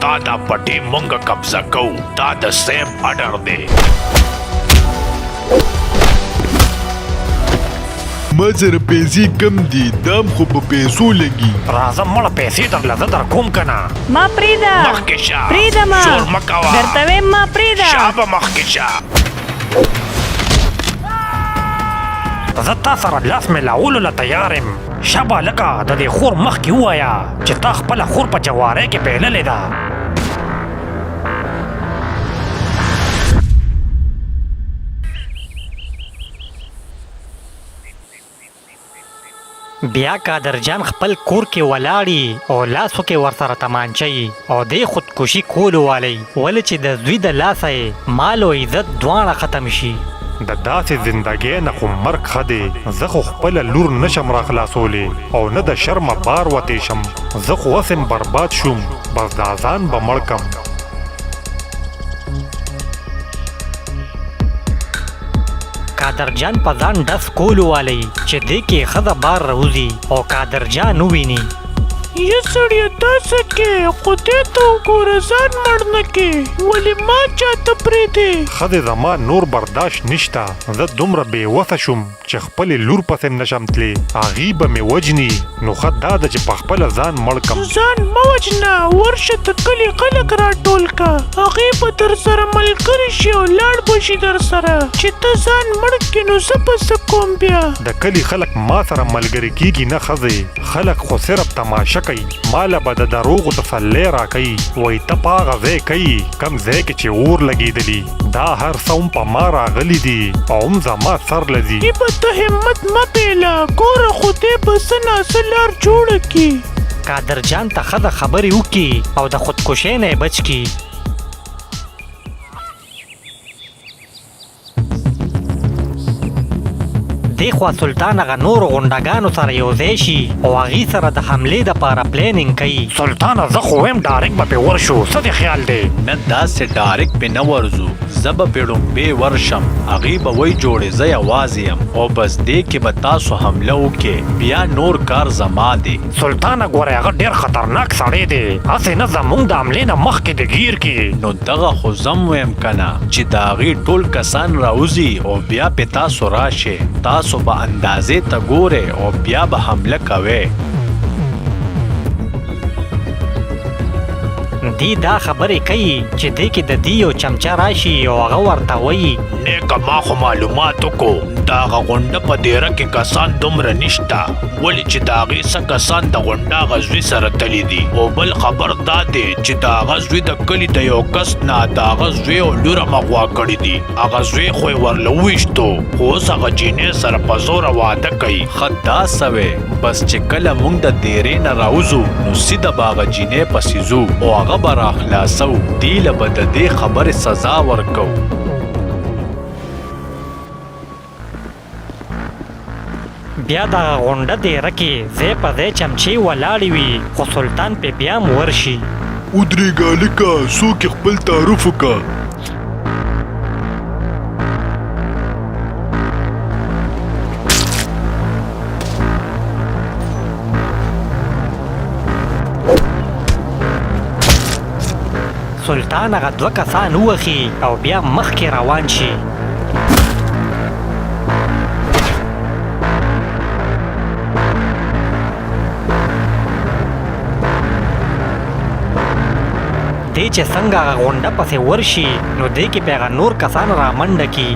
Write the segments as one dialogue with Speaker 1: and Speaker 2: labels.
Speaker 1: تا دا پټي مونږ قبضه کوو. دا د سیف اډر دی.
Speaker 2: ما سره پیسې کم دي، دام خو په پیسو لګي.
Speaker 1: راځه مړه پیسې درله زه در کوم که نه.
Speaker 3: ما پرېږده
Speaker 1: مخکې شه.
Speaker 3: پرېږده ما
Speaker 1: شور مه کوه.
Speaker 3: درته وایم ما پرېږده.
Speaker 1: شا به مخکې شه. زه تا سره لاس میلاولو له تیار یم. شابه لکه د دې خور مخکې ووایه چې تا خپله خور په جوارۍ کې پیللې ده.
Speaker 4: بیا قادرجان خپل کور کې ولاړی او لاسو کې ورسره تمانچه او دی خودکشي کولو والی، ولې چې د زوی د لاسه یې مال او عزت دواړه ختم شي.
Speaker 5: د داسې زندګۍ نه خو مرګ ښه دی. زه خو خپله لور نشم راخلاصولی او نه د شرمه بار وتی شم. زه خو وسم برباد شوم، بس دا ځان به مړ کم.
Speaker 4: قادرجان په ځان ډس کولو والی چې دې کې ښځه بار راوځي او قادرجان وویني.
Speaker 6: یا سړیه دا څه کې خدای ته وګوره ځان مړ نه کې، ولې ما چاته پرېږدې؟
Speaker 5: ښځې زما نور برداشت نشته. زه دومره بېوسه شوم چې خپلې لور پسې نشم تللی. هغې به مې وجني، نو ښه دا ده چې په خپله ځان مړ کم.
Speaker 6: ځان مه وجنه، ورشه د کلي خلک راټول که، هغې به در سره ملګري شي او لاړ به شي در سره. چې ته ځان مړ کړې نو زه به څه کوم بیا؟
Speaker 5: د کلي خلک ما سره ملګري کېږي نه ښځې. خلک خو صرف تماشه کوي، ماله به د دروغو تسلی راکوي. وایي ته په هغه ځای کوي کم ځای کې چې اور لګېدلي. دا هر څه هم په ما راغلي دي او هم زما سر لځي.
Speaker 6: ای به ته همت مه پیله، ګوره خدای به څه ناڅه لار جوړه کړي.
Speaker 4: قادرجان ته ښځه خبرې وکړي او د خودکشۍ نه یې بچ کړي. دې خوا سلطان هغه نورو غونډګانو سره یو ځای شي او هغې سره د حملې دپاره پلیننګ کوي.
Speaker 1: سلطانه زه خو وایم ډارک به پې ورشو، څه دې خیال دی؟
Speaker 7: نه داسې ډارک پې نه ورځو، زه به پې ړومبې ورشم، هغې به وایي جوړې زه یوازې یم او بس دې کې به تاسو حمله وکړې، بیا نور کار زما دی.
Speaker 1: سلطانه ګورئ هغه ډېر خطرناک سړی دی، هسې نه زموږ د حملې نه مخکې د ګیر کړي.
Speaker 7: نو دغه خو زم ویم که نه چې د هغې ټول کسان راوځي او بیا پې تاسو راشئ، تاسو به اندازې ته ګورئ او بیا به حمله کوئ.
Speaker 4: دی دا خبرې کوي چې دې کې د دې یو چمچه راشي او هغه ورته وایي
Speaker 1: نیکه ما خو معلومات وکړو، د هغه غونډه په دیره کې کسان دومره نشته، ولې چې د هغې څه کسان د غونډه هغه زوی سره تللي دي. او بل خبر دا دی چې د هغه زوی د کلي د یو کس نه د هغه زوی او لوره مغوا کړي دي. هغه زوی خو یې ورله وویشتو، خو اوس هغه جینۍ سره په زوره واده کوي.
Speaker 7: ښه دا سوی، بس چې کله موږ د دیرې نه راوځو نو سیده به هغه جینۍ پسې ځو او هغه به راخلاصو، دې له به د دې خبرې سزا ورکو.
Speaker 4: بیا دغه غونډه دیره کې ځای په ځای چمچې ولاړې وي، خو سلطان پې بیا هم ورشي.
Speaker 2: ودرېږه هلکه، څوک یې خپل تعارف وکړه.
Speaker 4: سلطان هغه دوه کسان ووخي او بیا مخکې روان شي. دی چې څنګه هغه غونډه پسې ورشي نو دی کې پې هغه نور کسان رامنډه کي.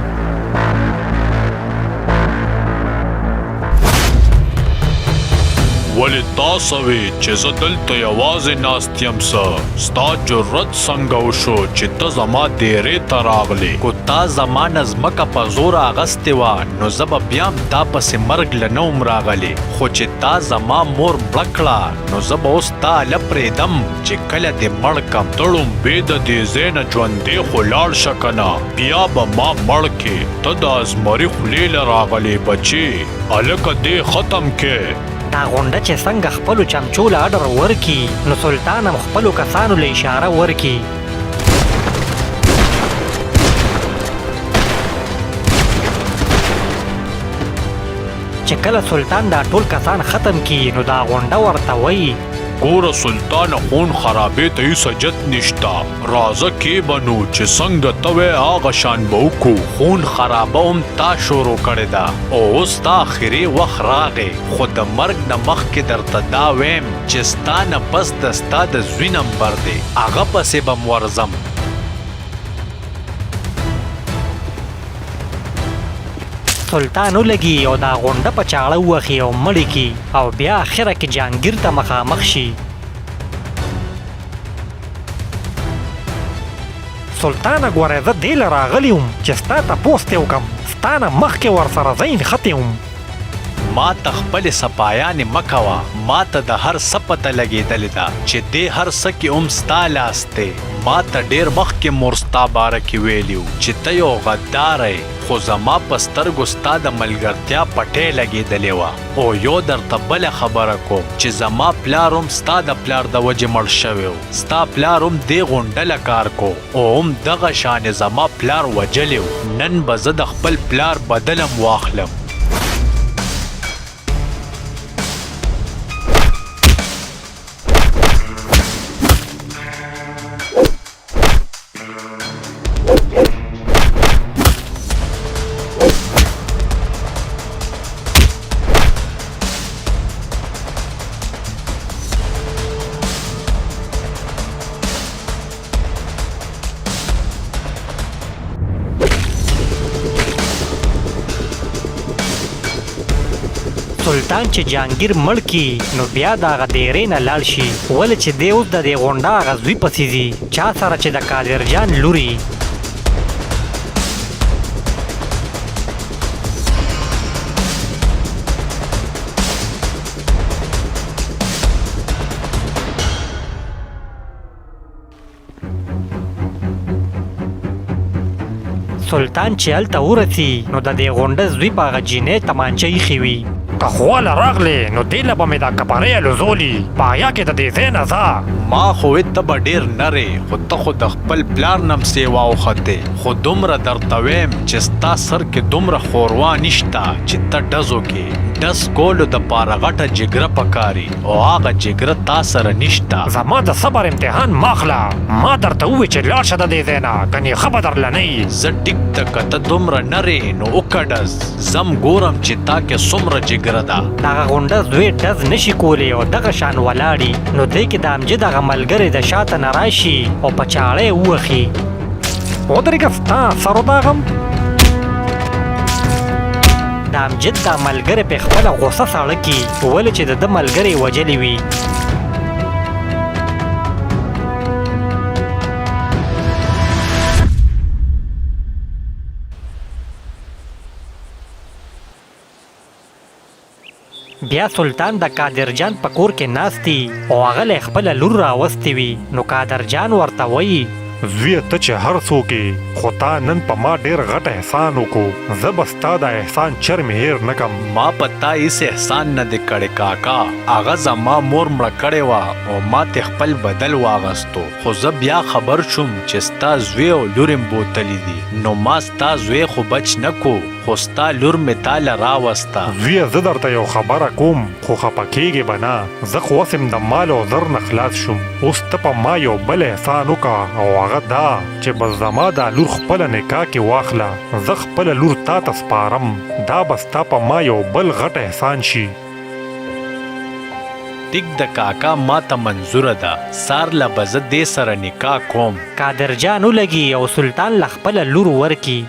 Speaker 1: ولې تا سوې چې زه دلته یوازې ناست یم څه؟ ستا جرت څنګه وشو چې ته زما دیرې ته راغلې؟
Speaker 7: کو تا زما نه ځمکه په زوره اغستې وه نو زه به بیا هم تا پسې مرګ له نه وم راغلی، خو چې تا زما مور مړه کړه نو زه به اوس تا هله پرېږدم چې کله دې مړ کم.
Speaker 1: ته ړومبې د دې ځای نه ژوندې خو لاړ شه که نه، بیا به ما مړ کې. ته د ازمري خولې له راغلې بچې، هلکه دې ختم کې.
Speaker 4: دا غونډه چې څنګه خپلو چمچو له اډر ورکي نو سلطان هم خپلو کسانو له اشاره ورکي. چې کله سلطان دا ټول کسان ختم کی نو دا غونډه ورته وایي
Speaker 1: ګوره سلطان خون خرابې ته هیڅ حاجت نشته راځه کې بنو چې څنګه ته وې هغه شان به وکړو
Speaker 7: خون خرابه هم تا شروع کړې ده او اوس تا آخري وخت راغی خو د مرګ نه مخکې درته دا ویم چې ستا نه پس د ستا د زوی نمبر دی هغه پسې به م ورځم
Speaker 4: سلطان ولګي او دا غونډه په چاړه ووهي او مړې کي او بیا اخره کې جهانګیر ته مخامخ شي سلطانه ګوره زه دې له راغلی وم چې ستا تپوس ته وکړم ستا نه مخکې ورسره زه نښتې وم
Speaker 7: ما ته خپلې سپایانې مه کوه ما ته د هر څه پته لګېدلې ده چې دې هر څه کې هم ستا لاس دی ما ته ډېر مخکې مور ستا باره کې ویلي وو چې ته یو غدار یې خو زما په سترګو ستا د ملګرتیا پټۍ لګېدلې وه او یو درته بله خبره کوم چې زما پلار هم ستا د پلار د وجې مړ شوی و ستا پلار هم دې غونډله کار کو او هم دغه شانې زما پلار وجلی و نن به زه د خپل پلار بدلم واخلم
Speaker 4: سلطان چې جهانګیر مړ کي نو بیا د هغه دیرې نه لاړ شي ولې چې دی اوس د دې غونډه هغه زوی پسې ځي چا سره چې د قادرجان لوري سلطان چې هلته ورسي نو د دې غونډه زوی په هغه جینۍ تمانچه ایښې وي
Speaker 5: که خواله راغلې نو دې له به مې دا کپرۍ الوزولي په حیا کې د دې ځای نه ځه
Speaker 7: ما خو ته به ډېر نرې خو ته خو د خپل پلار نم سیوا وختې خو دومره درته ویم چې ستا سر کې دومره خوروا نشته چې ته ډزو کې ډز کولو دپاره غټه جګره پکاري او هغه جګره تا سره نشته
Speaker 5: زما د صبر امتحان ماخله ما درته ووی چې لاړ شه د دې ځای نه کنې ښه به درله نه یي
Speaker 7: زه ټیک ته که ته دومره نرې نو وکړه ډز زم ګورم چې تا کې څومره جګره ده
Speaker 4: دغه غونډه زوی ډز نشي کولی او دغه شان ولاړي نو دی کې د امجد هغه ملګری د شاته نه راشي او په چاړه یې ووهي
Speaker 5: ودرېږه ستا سر وداغم
Speaker 4: د امجد دا ملګری په خپله غوسه ساړه کي ولې چې د ده ملګری وجلی وي بیا سلطان د قادرجان په کور کې ناستي او هغه له خپله لور راوستې وي نو قادرجان ورته وایي
Speaker 5: زویه ته چې هر څوک یې خو تا نن په ما ډېر غټ احسان وکړو زه به ستا د احسان چرم هیر نه کم
Speaker 7: ما په تا هېڅ احسان نه دی کړی کاکا هغه زما مور مړه کړې وه او ما ته خپل بدل واغستو خو زه بیا خبر شوم چې ستا زوی او لور یې بوتلی دي نو ما ستا زوی خو بچ نه کو خو ستا لور مې تاله راوسته
Speaker 5: زویه زه درته یو خبره کوم خو خفه کېږې به نه زه خو اوس د مال او زر نه خلاص شوم اوس ته په ما یو بل احسان وکړه او هغه دا چې بس زما دا لور خپله نکاح کې واخله زه خپله لور تا ته سپارم دا به ستا په ما یو بل غټ احسان شي
Speaker 7: ټیک د کاکا ما ته منظوره ده سار له به زه دې سره نکاح کوم
Speaker 4: قادرجان ولګي او سلطان له خپله لور ورکي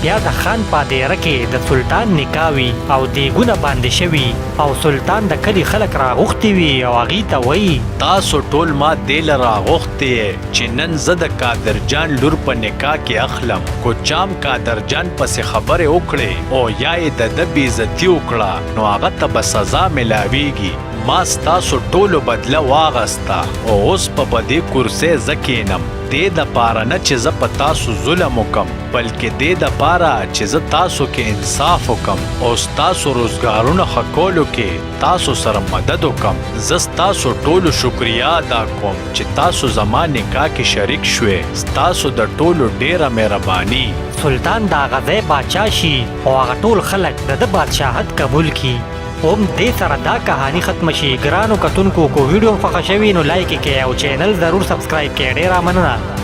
Speaker 4: بیا د خان په دیره کې د سلطان نکاح وي او دیګونه باندې شوي او سلطان د کلي خلک راغوښتي وي او هغوی ته وایي
Speaker 7: تاسو ټول ما دې له راغوښتې یې چې نن زه د قادرجان لور په نکاح کې اخلم کو چام قادرجان پسې خبرې وکړې او یا یې د ده بېعزتي وکړه نو هغه ته به سزا میلاویږي ما ستاسو ټولو بدله واغسته او اوس په دې کرسۍ زه کښېنم دې د پاره نه چې زه په تاسو ظلم وکم بلکې دې د پاره چې زه تاسو کې انصاف وکم او ستاسو روزګارونه ښه کولو کې تاسو سره مدد وکم زه ستاسو ټولو شکریا ادا کوم چې تاسو زما نکاح کې شریک شوې ستاسو د ټولو ډیره مهرباني
Speaker 4: سلطان دا غځای باچا شي او هغه ټول خلک د ده بادشاهت قبول کړي اوم دې سره دا کہانی ختم شي ګرانو کتونکو کو ویډیو خوښه شوي نو لایک یې کړئ او چینل ضرور سبسکرایب کړئ ډېره مننه